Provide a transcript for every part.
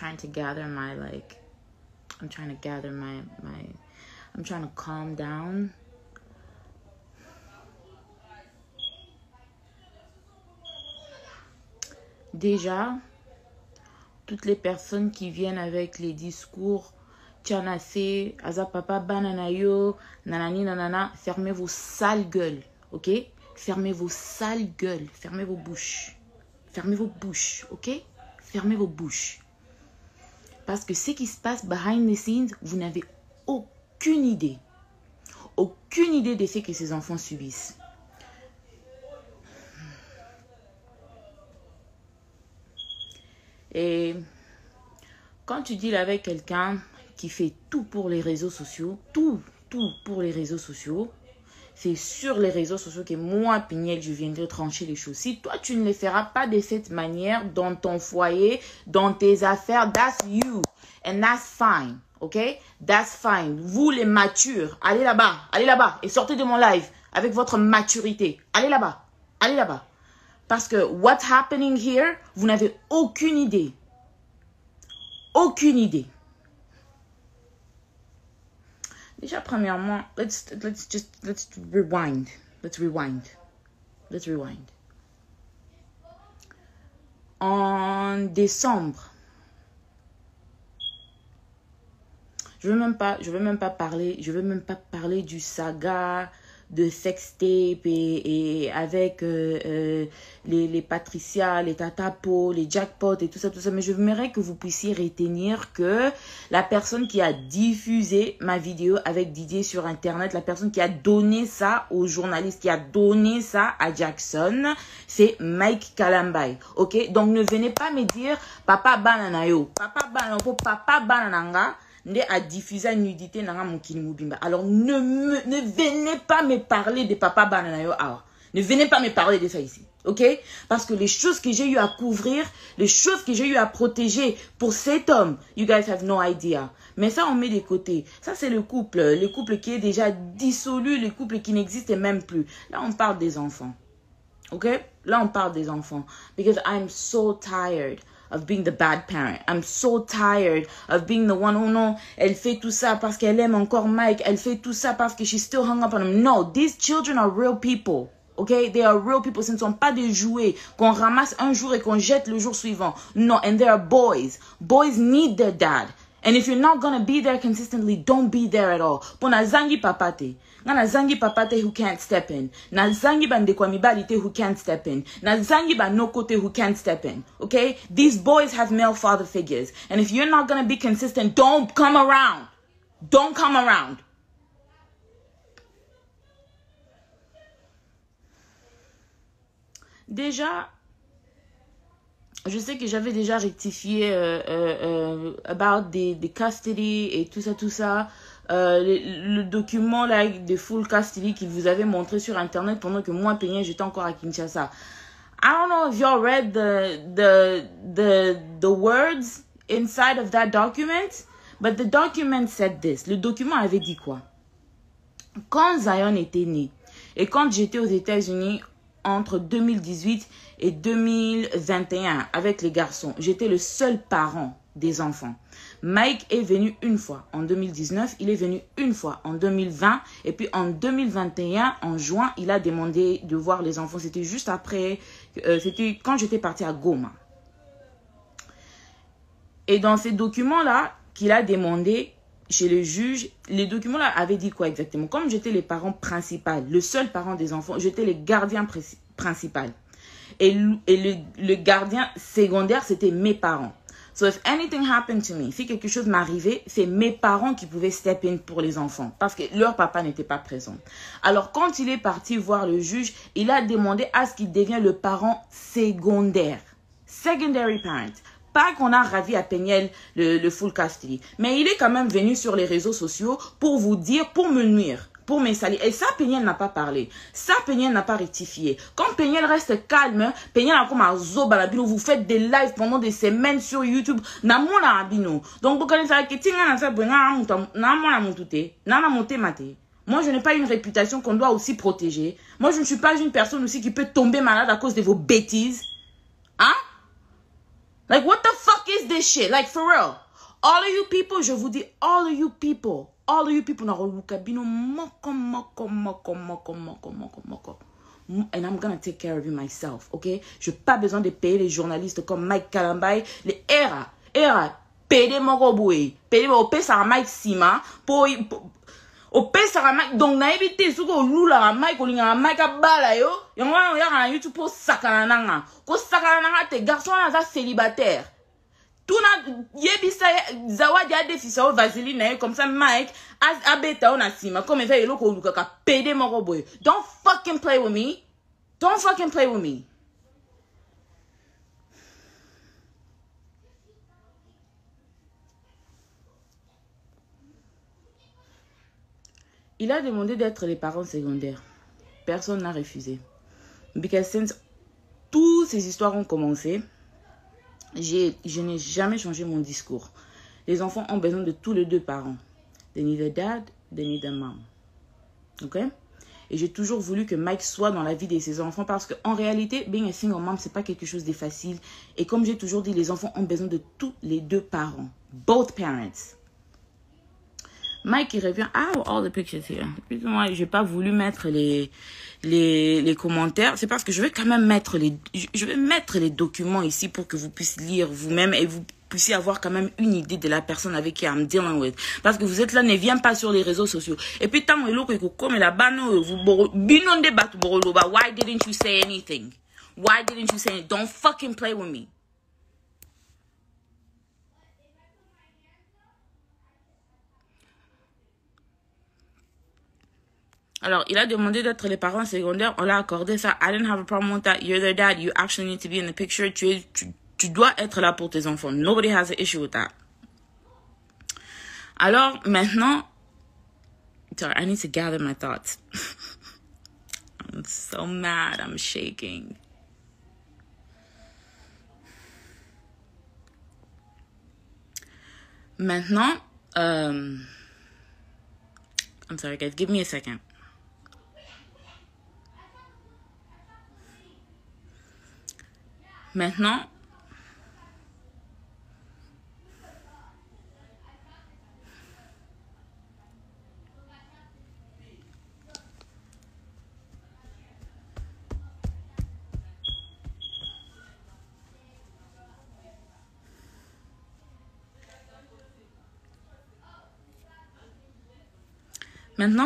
trying to gather my, like, I'm trying to gather I'm trying to calm down. Déjà, toutes les personnes qui viennent avec les discours Tianase, Aza papa, bananayo, nanani, nanana, fermez vos sales gueules, ok? Fermez vos sales gueules, fermez vos bouches. Fermez vos bouches, ok? Fermez vos bouches. Parce que ce qui se passe behind the scenes, vous n'avez aucune idée. Aucune idée des faits que ces enfants subissent. Et quand tu deals avec quelqu'un qui fait tout pour les réseaux sociaux, tout pour les réseaux sociaux, c'est sur les réseaux sociaux que moi, Pignel, je viendrai trancher les choses. Si toi, tu ne les feras pas de cette manière dans ton foyer, dans tes affaires, that's you. And that's fine, ok? That's fine. Vous, les matures, allez là-bas et sortez de mon live avec votre maturité. Allez là-bas. Parce que what's happening here, vous n'avez aucune idée. Aucune idée. Déjà, premièrement, let's rewind. Let's rewind. En décembre, je veux même pas parler du saga de sextape et avec les Patricia, les Tatapo, les Jackpot et tout ça, mais je voudrais que vous puissiez retenir que la personne qui a diffusé ma vidéo avec Didier sur internet, la personne qui a donné ça aux journalistes, qui a donné ça à Jackson, c'est Mike Kalambay, ok? Donc ne venez pas me dire papa bananayo, papa banananga ne a diffusé la nudité dans Mokini Mubimba. Alors ne venez pas me parler de papa bananayo. Ne venez pas me parler de ça ici. Ok? Parce que les choses que j'ai eu à couvrir, les choses que j'ai eu à protéger pour cet homme, you guys have no idea. Mais ça, on met de côté. Ça, c'est le couple qui est déjà dissolu, le couple qui n'existe même plus. Là, on parle des enfants. Ok? Là, on parle des enfants. Because I'm so tired of being the bad parent. I'm so tired of being the one who, no, elle fait tout ça parce qu'elle aime encore Mike. Elle fait tout ça parce que she's still hung up on him. No, these children are real people. Okay? They are real people. Ce ne sont pas des jouets qu'on ramasse un jour et qu'on jette le jour suivant. No, and they are boys. Boys need their dad. And if you're not going to be there consistently, don't be there at all. Pona zangi papate. Na zangi papate who can't step in. Na zangi bandekwa mibalite who can't step in. Na zangi banokote who can't step in. Okay? These boys have male father figures. And if you're not going to be consistent, don't come around. Don't come around. Déjà, je sais que j'avais déjà rectifié about the custody et tout ça. Le document là de full custody qu'il vous avait montré sur internet pendant que moi, Peigné, j'étais encore à Kinshasa. I don't know if y'all read the words inside of that document, but the document said this. Le document avait dit quoi? Quand Zion était né et quand j'étais aux États-Unis entre 2018 et 2021 avec les garçons, j'étais le seul parent des enfants. Mike est venu une fois en 2019, il est venu une fois en 2020 et puis en 2021, en juin, il a demandé de voir les enfants. C'était juste après, c'était quand j'étais partie à Goma. Et dans ces documents-là qu'il a demandé chez le juge, les documents-là avaient dit quoi exactement? Comme j'étais les parents principaux, le seul parent des enfants, j'étais les gardiens principaux. Et le gardien secondaire, c'était mes parents. So if anything happened to me, si quelque chose m'arrivait, c'est mes parents qui pouvaient step in pour les enfants parce que leur papa n'était pas présent. Alors quand il est parti voir le juge, il a demandé à ce qu'il devienne le parent secondaire. Secondary parent. Pas qu'on a ravi à Peignel le full custody. Mais il est quand même venu sur les réseaux sociaux pour vous dire, pour me nuire, pour me salir. Et ça, Peignel n'a pas parlé. Ça, Peignel n'a pas rectifié. Quand Peignel reste calme, Peignel a comme un zobalabino. Vous faites des lives pendant des semaines sur YouTube. Namona abino. Donc, vous connaissez ça. Moi, je n'ai pas une réputation qu'on doit aussi protéger. Moi, je ne suis pas une personne aussi qui peut tomber malade à cause de vos bêtises. Hein? Like, what the fuck is this shit? Like, for real. All of you people, je vous dis, all of you people, and I'm gonna take care of you myself, okay? Je n'ai pas besoin de payer les journalistes comme Mike Kalambay, les era, payer mon roboué, payer au pesa Mike Sima, pour au pesa Mike, donc na évité ce que lula Mike ou linga Mike abala yo, yon wa ya na YouTube pour sakana ko sakana te garçon na célibataire. Tuna yebisa zawadi a defisa o vaseline comme ça Mike a beta on asima comme fait lo ko luka ka pede mon robot. Don't fucking play with me. Don't fucking play with me. Il a demandé d'être les parents secondaires. Personne n'a refusé. Because since toutes ces histoires ont commencé, je n'ai jamais changé mon discours. Les enfants ont besoin de tous les deux parents. They need a dad, they need a mom. Ok? Et j'ai toujours voulu que Mike soit dans la vie de ses enfants parce qu'en réalité, being a single mom, c'est pas quelque chose de facile. Et comme j'ai toujours dit, les enfants ont besoin de tous les deux parents. Both parents. Mike, il revient. Ah, all the pictures here. Moi, j'ai pas voulu mettre les commentaires. C'est parce que je vais quand même mettre je vais mettre les documents ici pour que vous puissiez lire vous-même et vous puissiez avoir quand même une idée de la personne avec qui I'm dealing with. Parce que vous êtes là, ne viens pas sur les réseaux sociaux. Et puis, tant que comme là-bas, vous binon débat, why didn't you say anything? Why didn't you say anything? Don't fucking play with me. Alors, il a demandé d'être les parents secondaires. On l'a accordé ça. I didn't have a problem with that. You're their dad. You actually need to be in the picture. Tu dois être là pour tes enfants. Nobody has an issue with that. Alors, maintenant... Sorry, I need to gather my thoughts. I'm so mad. I'm shaking. Maintenant... I'm sorry, guys. Give me a second. Maintenant,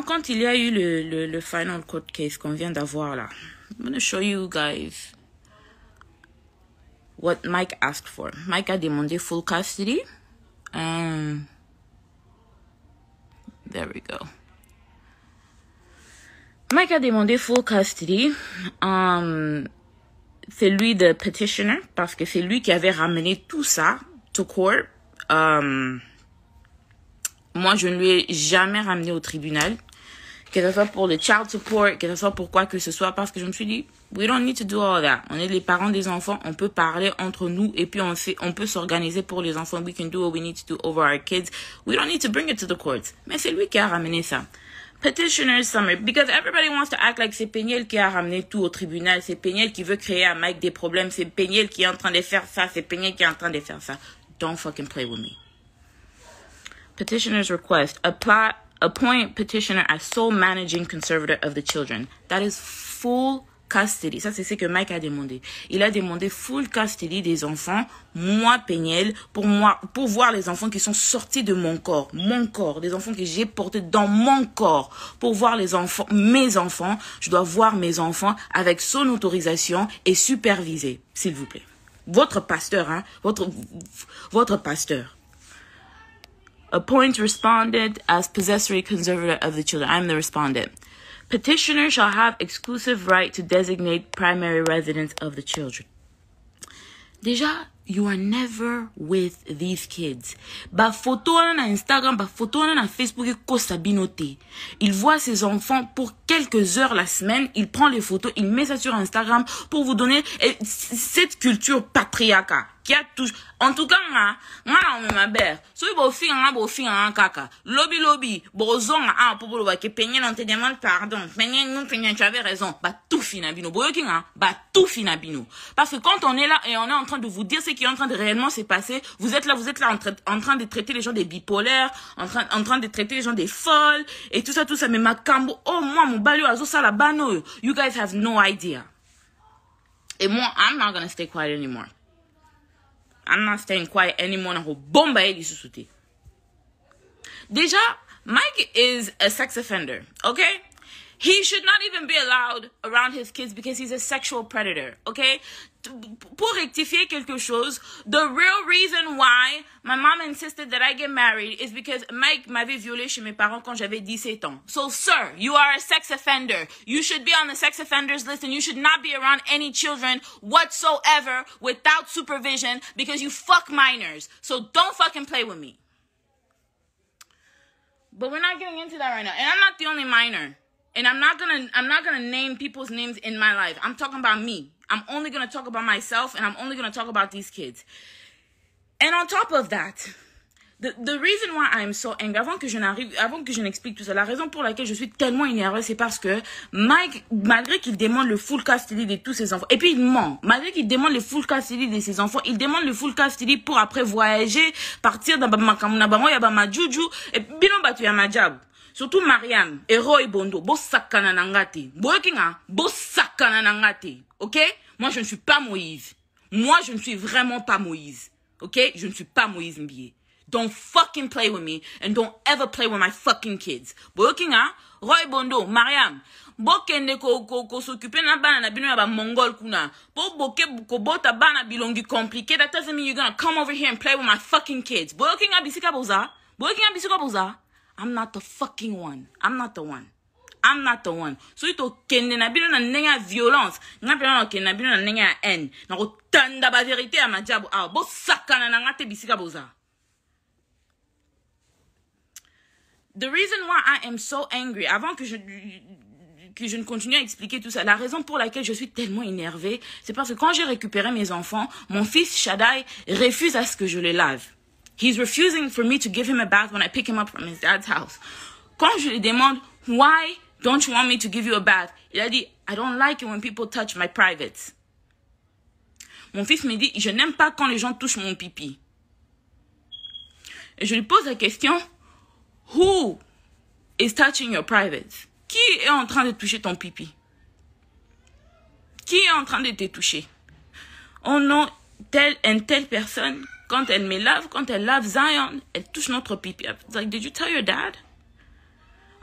quand il y a eu le final court case qu'on vient d'avoir là, I'm going to show you guys what Mike asked for. Mike a demandé full custody. There we go. Mike a demandé full custody. C'est lui le petitioner parce que c'est lui qui avait ramené tout ça to court. Moi, je ne lui ai jamais ramené au tribunal. Que ce soit pour le child support, que ce soit pour quoi que ce soit, parce que je me suis dit, we don't need to do all that. On est les parents des enfants, on peut parler entre nous et puis on peut s'organiser pour les enfants. We can do what we need to do over our kids. We don't need to bring it to the courts. Mais c'est lui qui a ramené ça. Petitioner's summary. Because everybody wants to act like c'est Peniel qui a ramené tout au tribunal. C'est Peniel qui veut créer à Mike des problèmes. C'est Peniel qui est en train de faire ça. C'est Peniel qui est en train de faire ça. Don't fucking play with me. Petitioner's request. Appoint petitioner as sole managing conservator of the children. That is full custody. Ça, c'est ce que Mike a demandé. Il a demandé full custody des enfants, moi, Peniel, pour voir les enfants qui sont sortis de mon corps, des enfants que j'ai portés dans mon corps. Pour voir les enfants, mes enfants, je dois voir mes enfants avec son autorisation et superviser, s'il vous plaît. Votre pasteur, hein, votre pasteur. Appoint respondent as possessory conservator of the children. I'm the respondent. Petitioner shall have exclusive right to designate primary residence of the children. Déjà, you are never with these kids. Ba photo na Instagram, ba photo na Facebook ko sabinote. Il voit ses enfants pour quelques heures la semaine, il prend les photos, il met ça sur Instagram pour vous donner cette culture patriarcat. qui a toujours en tout cas ma mère so bo fi en kaka lobby bozon pour le que peigner on te demande pardon peigner tu avais raison bah tout finabino boyokinga bah tout finabino parce que quand on est là et on est en train de vous dire ce qui est en train de réellement se passer, vous êtes là en train de traiter les gens des bipolaires, en train de traiter les gens des folles et tout ça mais ma cambo oh moi mon balio azo sala bano you guys have no idea. Et moi I'm not gonna stay quiet anymore. I'm not staying quiet anymore. Déjà, Mike is a sex offender, okay? He should not even be allowed around his kids because he's a sexual predator, okay? Pour rectifier quelque chose, the real reason why my mom insisted that I get married is because Mike m'avait violé chez mes parents quand j'avais 17 ans. So, sir, you are a sex offender. You should be on the sex offenders list and you should not be around any children whatsoever without supervision because you fuck minors. So, don't fucking play with me. But we're not getting into that right now. And I'm not the only minor. And I'm not gonna name people's names in my life. I'm talking about me. I'm only gonna talk about myself and I'm only gonna talk about these kids. And on top of that, the reason why I'm so angry, avant que je n'explique tout ça, la raison pour laquelle je suis tellement énervée, c'est parce que Mike, malgré qu'il demande le full custody de tous ses enfants, et puis il ment, malgré qu'il demande le full custody de ses enfants, il demande le full custody pour après voyager, partir dans Bamakamuna, Yabama Juju, et binon batu Yamajab. Surtout Mariam, Hero et Bondo, bo sakana nangate. Boyokinga, bo sakana nangate. Ok? Moi, je ne suis pas Moïse. Moi, je ne suis vraiment pas Moïse. Ok? Je ne suis pas Moïse Mbié. Don't fucking play with me and don't ever play with my fucking kids. Boyokinga, Roy Bondo, Mariam, bokende ko s'occuper na bana na bino ya ba mongol kuna. Po boke ko bota bana bilongi compliqué. That doesn't mean you're gonna come over here and play with my fucking kids. Boyokinga bisika boza. Boyokinga bisika boza. I'm not the fucking one. I'm not the one. I'm not the one. So ito kende na bino na nenga violence. Nga pena na kende na bino na nenga haine. Na ko tanda ba vérité à ma jabu. Ah, bo sakana na ngate bisika boza. The reason why I am so angry, avant que je ne continue à expliquer tout ça, la raison pour laquelle je suis tellement énervée, c'est parce que quand j'ai récupéré mes enfants, mon fils Shaddai refuse à ce que je les lave. He's refusing for me to give him a bath when I pick him up from his dad's house. Quand je lui demande, why don't you want me to give you a bath? Il a dit, I don't like it when people touch my privates. Mon fils me dit, je n'aime pas quand les gens touchent mon pipi. Et je lui pose la question, who is touching your privates? Qui est en train de toucher ton pipi? Qui est en train de te toucher? Oh non, telle personne, quand elle me lave, quand elle lave Zion, elle touche notre pipi. It's like, did you tell your dad?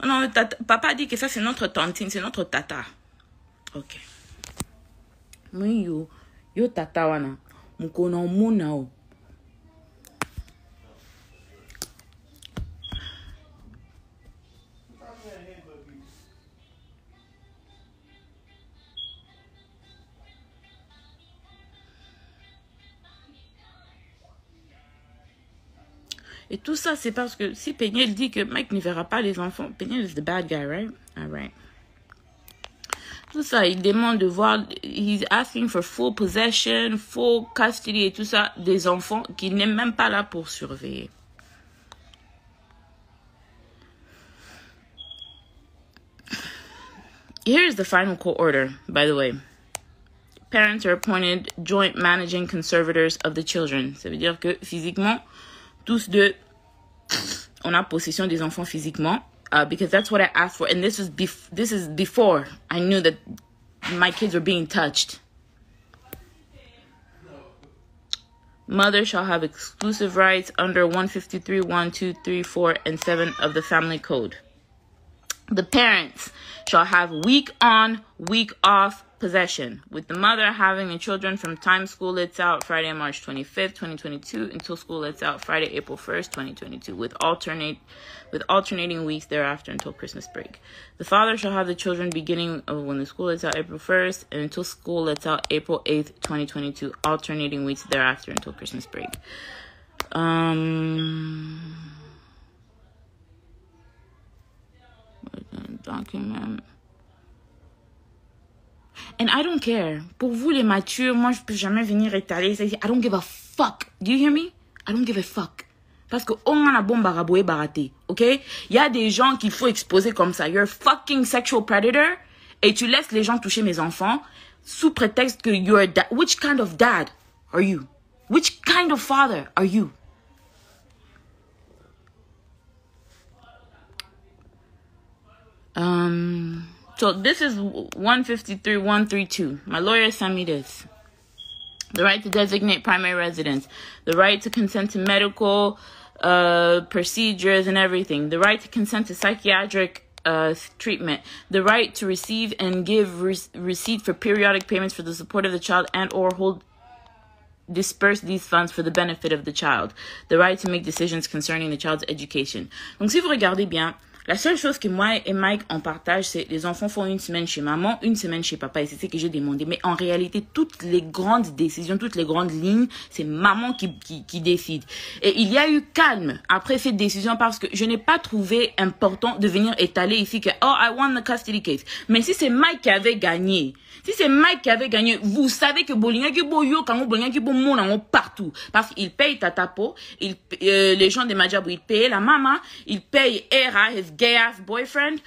Oh non, papa dit que ça c'est notre tantine, c'est notre tata. Ok. Oui, yo tata wana. Mukona omuna o. Et tout ça, c'est parce que si Peniel dit que Mike ne verra pas les enfants, Peniel is the bad guy, right? All right. Tout ça, il demande de voir, he's asking for full possession, full custody et tout ça des enfants qu'il n'est même pas là pour surveiller. Here's the final court order, by the way. Parents are appointed joint managing conservators of the children. Ça veut dire que physiquement, tous deux, on a possession des enfants physiquement, because that's what I asked for, and this is before I knew that my kids were being touched. Mother shall have exclusive rights under 153, 1, 2, 3, 4, and 7 of the Family Code. The parents shall have week on, week off possession, with the mother having the children from time school lets out Friday, March 25th, 2022, until school lets out Friday, April 1st, 2022, with alternating weeks thereafter until Christmas break. The father shall have the children beginning of when the school lets out April 1st and until school lets out April 8th, 2022, alternating weeks thereafter until Christmas break. Document. And I don't care. Pour vous les matures, moi je peux jamais venir étaler. I don't give a fuck fuck. Do you hear me? I don't give a fuck. Parce que on a bon baraboé baraté, ok? Il y a des gens qu'il faut exposer comme ça. You're a fucking sexual predator et tu laisses les gens toucher mes enfants sous prétexte que you're a dad. Which kind of dad are you? Which kind of father are you? So this is 153.132. My lawyer sent me this. The right to designate primary residence. The right to consent to medical procedures and everything. The right to consent to psychiatric treatment. The right to receive and give receipt for periodic payments for the support of the child and or disperse these funds for the benefit of the child. The right to make decisions concerning the child's education. Donc si vous regardez bien, la seule chose que moi et Mike en partage, c'est les enfants font une semaine chez maman, une semaine chez papa. Et c'est ce que j'ai demandé. Mais en réalité, toutes les grandes décisions, toutes les grandes lignes, c'est maman qui décide. Et il y a eu calme après cette décision parce que je n'ai pas trouvé important de venir étaler ici que, oh, I won the custody case. Mais si c'est Mike qui avait gagné, vous savez que partout. Parce qu'il paye Tatapo, les gens de Majabou, ils payent la maman, ils payent Era, his gay ass boyfriend,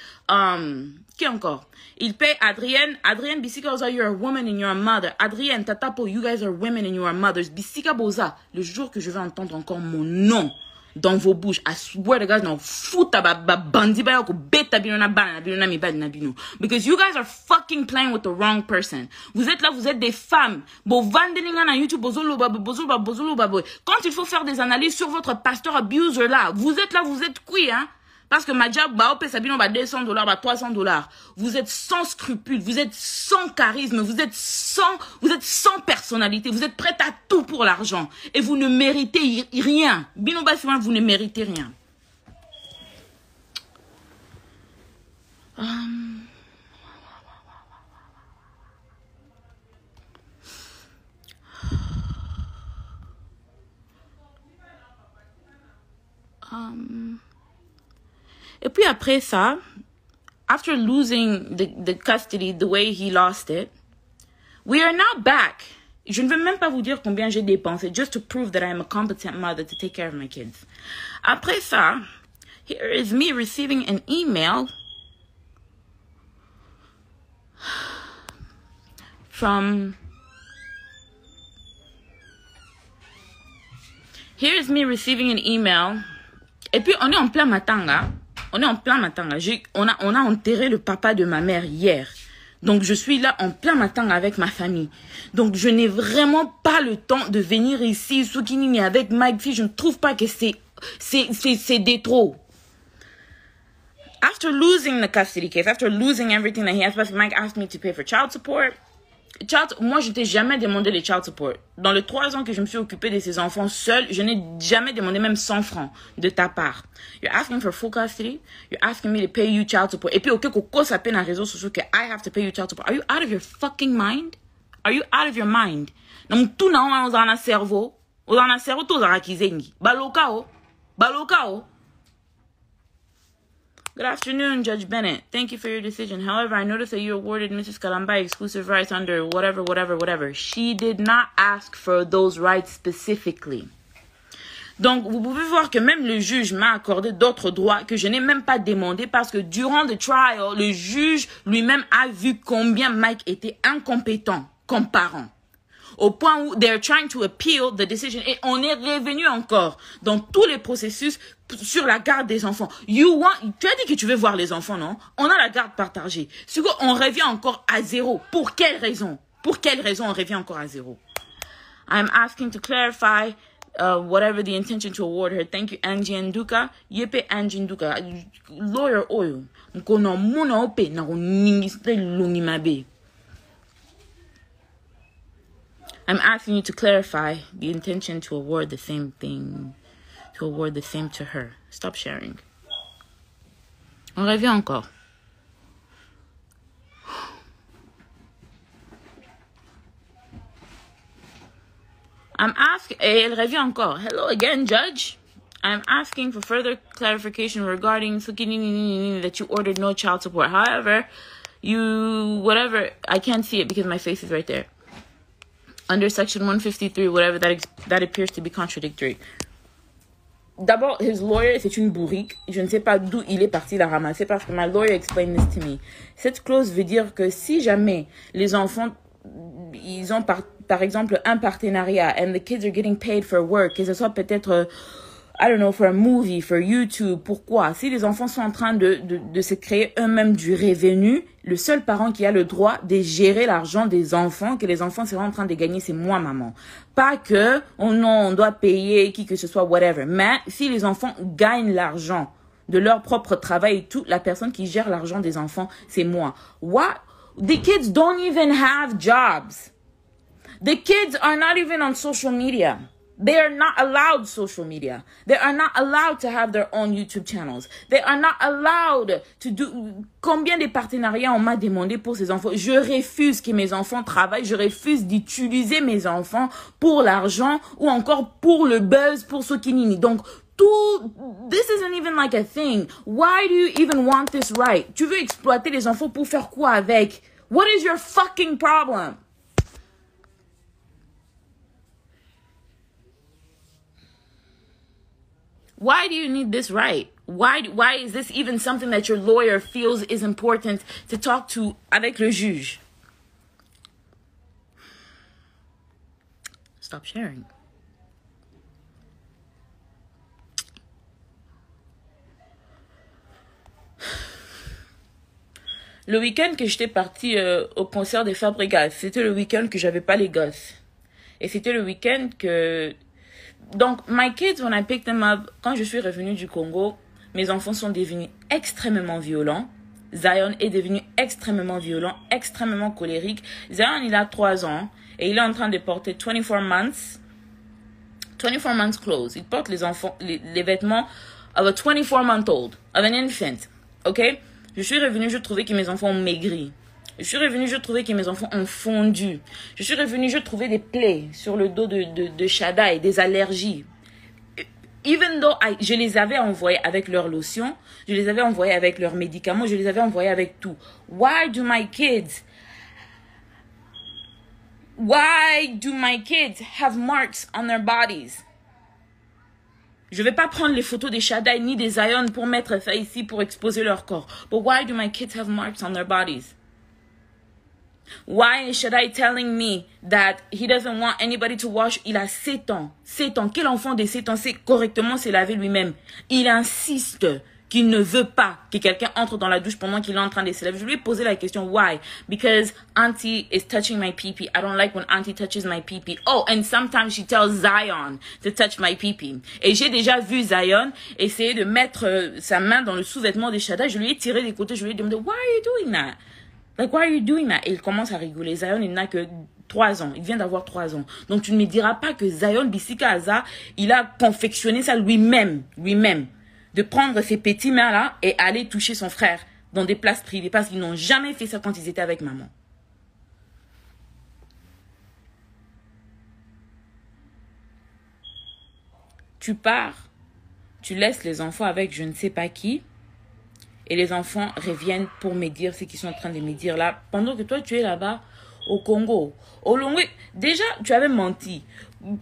qui encore? Il paye Adrienne, Bisika Boza, you're a woman and you're a mother. Adrienne, Tatapo, you guys are women and you are mothers. Bisika Boza, le jour que je vais entendre encore mon nom dans vos bouches, I swear to God, no, futa bandi ba yoko beta binona bana binona mi bana bino. Because you guys are fucking playing with the wrong person. Vous êtes là, vous êtes des femmes. Bo vandelinga na YouTube, bozolo baboy. Quand il faut faire des analyses sur votre pasteur abuser là, vous êtes là, vous êtes qui, hein? Parce que Majab, bah, op, sabino, bah, $200, bah, $300. Vous êtes sans scrupules, vous êtes sans charisme, vous êtes sans personnalité, vous êtes prête à tout pour l'argent. Et vous ne méritez rien. Bino, bah, vous ne méritez rien. Et puis après ça, after losing the custody the way he lost it, we are now back. Je ne vais même pas vous dire combien j'ai dépensé just to prove that I am a competent mother to take care of my kids. Après ça, here is me receiving an email from... Here is me receiving an email. Et puis on est en plein matanga. On a enterré le papa de ma mère hier. Donc, je suis là en plein matin avec ma famille. Donc, je n'ai vraiment pas le temps de venir ici, Soukini, avec Mike. Je ne trouve pas que c'est des trop. After losing the custody case, after losing everything that he has, parce que Mike asked me to pay for child support. Moi, je t'ai jamais demandé les child support. Dans les 3 ans que je me suis occupée de ces enfants seule, je n'ai jamais demandé même 100 francs de ta part. You're asking for full custody. You're asking me to pay you child support. Et puis, ok, koko ça paie dans les réseaux sociaux que I have to pay you child support. Are you out of your fucking mind? Are you out of your mind? Donc, tout n'a pas dans le cerveau. Dans le cerveau, tout a kizengi. Balokao. Good afternoon, Judge Bennett. Thank you for your decision. However, I noticed that you awarded Mrs. Kalamba exclusive rights under whatever. She did not ask for those rights specifically. Donc, vous pouvez voir que même le juge m'a accordé d'autres droits que je n'ai même pas demandé parce que durant le trial, le juge lui-même a vu combien Mike était incompétent comme parent. Au point où they're trying to appeal the decision. Et on est revenu encore dans tous les processus sur la garde des enfants. Tu as dit que tu veux voir les enfants, non? On a la garde partagée. On revient encore à zéro. Pour quelle raison? On revient encore à zéro? I'm asking to clarify whatever the intention to award her. Thank you, Angie Nduka. Yepe Angie Nduka. Lawyer oyo. Nkono muna ope na kuningiste lungimabe. I'm asking you to clarify the intention to award the same thing, to award the same to her. Stop sharing. On revient encore. I'm asking, elle revient encore. Hello again, Judge. I'm asking for further clarification regarding that you ordered no child support. However, I can't see it because my face is right there. under Section 153, whatever that appears to be contradictory. D'abord, his lawyer, c'est une bourrique. Je ne sais pas d'où il est parti la ramasser parce que my lawyer explained this to me. Cette clause veut dire que si jamais les enfants, ils ont par exemple un partenariat and the kids are getting paid for work, que ce soit peut-être, I don't know, for a movie, for YouTube, pourquoi? Si les enfants sont en train de se créer eux-mêmes du revenu, le seul parent qui a le droit de gérer l'argent des enfants, que les enfants seront en train de gagner, c'est moi, maman. Pas que, oh non, on doit payer qui que ce soit, whatever. Mais si les enfants gagnent l'argent de leur propre travail et tout, la personne qui gère l'argent des enfants, c'est moi. What? The kids don't even have jobs. The kids are not even on social media. They are not allowed social media. They are not allowed to have their own YouTube channels. They are not allowed to do... Combien de partenariats on m'a demandé pour ces enfants? Je refuse que mes enfants travaillent. Je refuse d'utiliser mes enfants pour l'argent ou encore pour le buzz, pour ce qui nini. Donc, this isn't even like a thing. Why do you even want this right? Tu veux exploiter les enfants pour faire quoi avec? What is your fucking problem? Why do you need this right? Why is this even something that your lawyer feels is important to talk to avec le juge? Stop sharing. Le week-end que j'étais partie au concert des Fabregas, c'était le week-end que j'avais pas les gosses. Et c'était le week-end que... Donc, my kids, when I picked them up, quand je suis revenue du Congo, mes enfants sont devenus extrêmement violents. Zion est devenu extrêmement violent, extrêmement colérique. Zion, il a 3 ans et il est en train de porter 24 months clothes. Il porte les vêtements of a 24-month-old, of an infant. OK? Je suis revenue, je trouvais que mes enfants ont maigri. Je suis revenue, je trouvais que mes enfants ont fondu. Je suis revenue, je trouvais des plaies sur le dos de Shada et des allergies. Even though je les avais envoyés avec leur lotion, je les avais envoyés avec leurs médicaments, je les avais envoyés avec tout. Why do my kids have marks on their bodies? Je vais pas prendre les photos des Shaddai ni des Zion pour mettre ça ici pour exposer leur corps. But why do my kids have marks on their bodies? Why is Shaddai telling me that he doesn't want anybody to wash? Il a 7 ans. 7 ans. Quel enfant de 7 ans sait correctement se laver lui-même? Il insiste qu'il ne veut pas que quelqu'un entre dans la douche pendant qu'il est en train de se laver. Je lui ai posé la question, why? Because auntie is touching my pee-pee. I don't like when auntie touches my pee-pee. Oh, and sometimes she tells Zion to touch my pee-pee. Et j'ai déjà vu Zion essayer de mettre sa main dans le sous-vêtement de Shaddai. Je lui ai tiré des côtés. Je lui ai demandé, why are you doing that? Like, why are you doing that? Et il commence à rigoler. Zion, il n'a que 3 ans. Il vient d'avoir 3 ans. Donc, tu ne me diras pas que Zion Bissika Aza, il a confectionné ça lui-même. De prendre ses petits mains-là et aller toucher son frère dans des places privées. Parce qu'ils n'ont jamais fait ça quand ils étaient avec maman. Tu pars. Tu laisses les enfants avec je ne sais pas qui. Et les enfants reviennent pour me dire ce qu'ils sont en train de me dire là. Pendant que toi, tu es là-bas au Congo. Au Longwe, déjà, tu avais menti.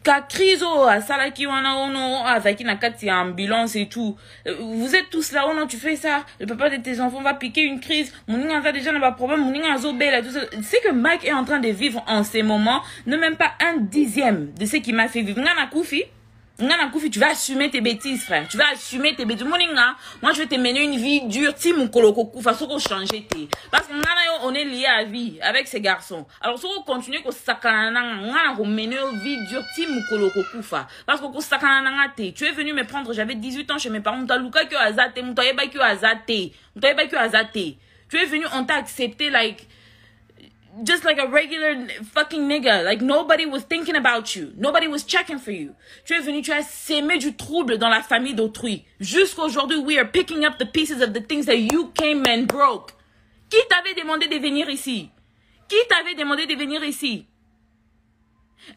Kakrizo, à Salaki, Azaki, Nakati, ambulance et tout. Vous êtes tous là, oh non, tu fais ça. Le papa de tes enfants va piquer une crise. Mouninga a déjà n'a pas de problème. Mouninga a zobé, tout ça. C'est que Mike est en train de vivre en ces moments, ne même pas 1/10 de ce qu'il m'a fait vivre. Ngana Koufi. Tu vas assumer tes bêtises, frère. Tu vas assumer tes bêtises. Moi, je vais te mener une vie dure. Si mon koloko koufa, faut qu'on change tes. Parce que on est lié à vie avec ces garçons. Alors, si on continue qu'on s'accana, on mener une vie dure. Si mon koloko koufa. Parce qu'on s'accana te. Tu es venu me prendre, j'avais 18 ans chez mes parents. T'as luka que azate, m'toyeba que azate. Tu es venu, on t'a accepté, like, just like a regular fucking nigga. Like, nobody was thinking about you. Nobody was checking for you. Tu es venu, tu as sémé du trouble dans la famille d'autrui. Jusqu'aujourd'hui, we are picking up the pieces of the things that you came and broke. Qui t'avait demandé de venir ici?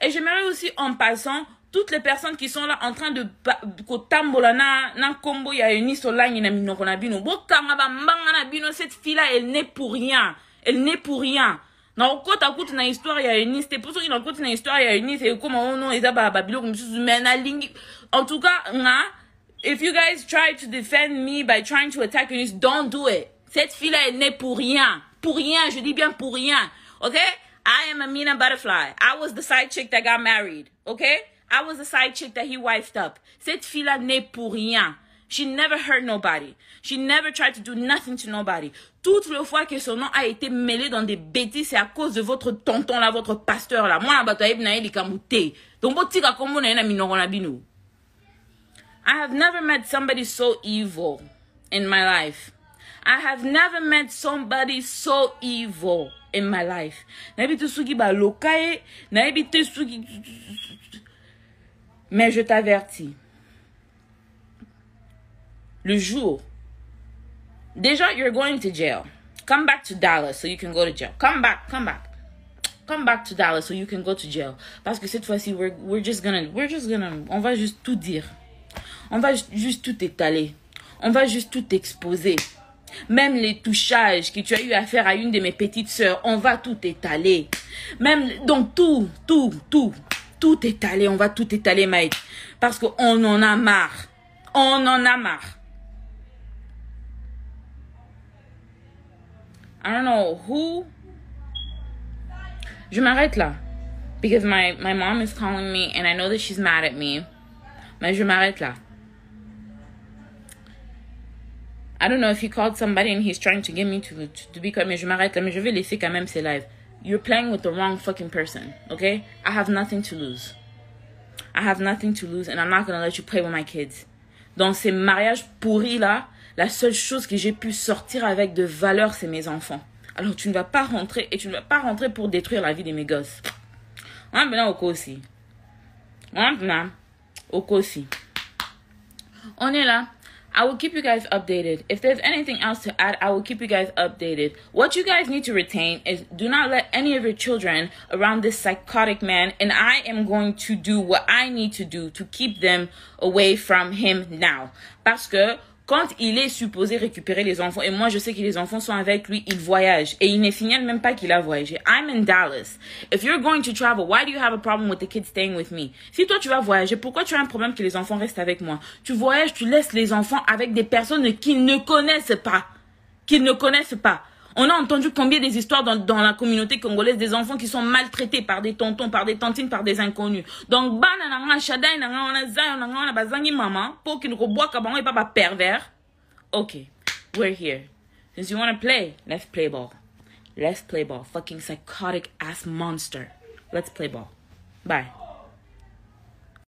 Et j'aimerais aussi, en passant, toutes les personnes qui sont là en train de kotambola na combo ya une isola na minokona bino. Bokanga ba mbanga na bino, cette fille là, elle n'est pour rien. Na kota kutu na histoire ya Eunice, te poso ina kutu na histoire ya Eunice, et comme on non eza ba babilo comme sous mais na lingi. En tout cas, nga, if you guys try to defend me by trying to attack Eunice, don't do it. Cette fille-là est née pour rien. Pour rien, je dis bien pour rien. Okay? I am Amina Butterfly. I was the side chick that got married. Okay? I was the side chick that he wifed up. Cette fille-là n'est pour rien. She never hurt nobody. She never tried to do nothing to nobody. Toutes les fois que son nom a été mêlé dans des bêtises, c'est à cause de votre tonton là, votre pasteur là. Moi, la bataille na eli kamute. Donc, botika kombo na minoro na binu. I have never met somebody so evil in my life. I have never met somebody so evil in my life. Nabi te suki ba lokaye, nabi te suki. Mais je t'avertis. Le jour. Déjà, you're going to jail. Come back to Dallas so you can go to jail. Come back. Come back to Dallas so you can go to jail. Parce que cette fois-ci, we're just gonna, on va juste tout dire. On va juste tout étaler. On va juste tout exposer. Même les touchages que tu as eu à faire à une de mes petites sœurs, on va tout étaler. Même, donc tout étaler, on va tout étaler, Mike. Parce qu'on en a marre. On en a marre. I don't know who. Je m'arrête là. Because my mom is calling me and I know that she's mad at me. Mais je m'arrête là. I don't know if he called somebody and he's trying to get me to be quiet. Mais je m'arrête là. Mais je vais laisser quand même ces lives. You're playing with the wrong fucking person. Okay? I have nothing to lose. I have nothing to lose and I'm not gonna let you play with my kids. Dans ces mariages pourris là, la seule chose que j'ai pu sortir avec de valeur, c'est mes enfants. Alors tu ne vas pas rentrer et tu ne vas pas rentrer pour détruire la vie de mes gosses. On est là au aussi. On est là. I will keep you guys updated. If there's anything else to add, I will keep you guys updated. What you guys need to retain is do not let any of your children around this psychotic man, and I am going to do what I need to do to keep them away from him now. Parce que quand il est supposé récupérer les enfants, et moi je sais que les enfants sont avec lui, il voyage. Et il ne signale même pas qu'il a voyagé. I'm in Dallas. If you're going to travel, why do you have a problem with the kids staying with me? Si toi tu vas voyager, pourquoi tu as un problème que les enfants restent avec moi? Tu voyages, tu laisses les enfants avec des personnes qu'ils ne connaissent pas. Qu'ils ne connaissent pas. On a entendu combien des histoires dans la communauté congolaise des enfants qui sont maltraités par des tontons, par des tantines, par des inconnus. Donc, pour qu'ils ne reboient et pas pervers. Okay, we're here. Since you want to play, let's play ball. Let's play ball. Fucking psychotic ass monster. Let's play ball. Bye.